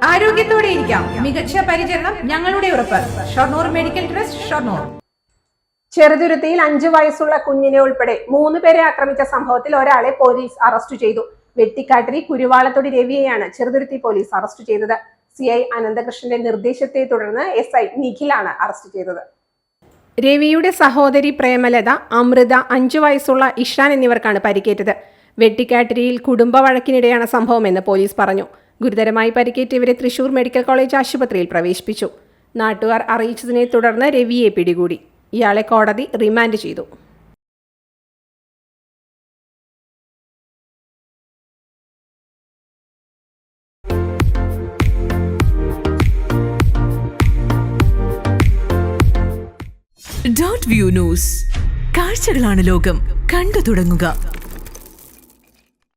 ആരോഗ്യത്തോടെ ഇരിക്കാം. മികച്ച പരിചരണം ഞങ്ങളുടെ ഉറപ്പ്. Shoranur medical trust, Shoranur. ചെറുതുരുത്തിയിൽ 5 വയസ്സുള്ള കുഞ്ഞിനെ ഉൾപ്പെടെ 3 പേരെ ആക്രമിച്ച സംഭവത്തിൽ ഒരാളെ പോലീസ് അറസ്റ്റ് ചെയ്തു. വെട്ടിക്കാട്ടിരി കുരുവാളത്തൊടി രവിയെയാണ് ചെറുതുരുത്തി പോലീസ് അറസ്റ്റ് ചെയ്തത്. CI അനന്തകൃഷ്ണന്റെ നിർദ്ദേശത്തെ തുടർന്ന് SI നിഖിലാണ് അറസ്റ്റ് ചെയ്തത്. രവിയുടെ സഹോദരി പ്രേമലത, അമൃത, 5 വയസ്സുള്ള ഇഷാൻ എന്നിവർക്കാണ് പരിക്കേറ്റത്. വെട്ടിക്കാട്ടിരിയിൽ കുടുംബ വഴക്കിനിടെയാണ് സംഭവമെന്ന് പോലീസ് പറഞ്ഞു. ഗുരുതരമായി പരിക്കേറ്റവരെ തൃശൂർ മെഡിക്കൽ കോളേജ് ആശുപത്രിയിൽ പ്രവേശിപ്പിച്ചു. നാട്ടുകാർ അറിയിച്ചതിനെ തുടർന്ന് രവിയെ പിടികൂടി. ഇയാളെ കോടതി റിമാൻഡ് ചെയ്തു. .view ന്യൂസ്, കാഴ്ചകളാണ് ലോകം, കണ്ടു തുടങ്ങുക.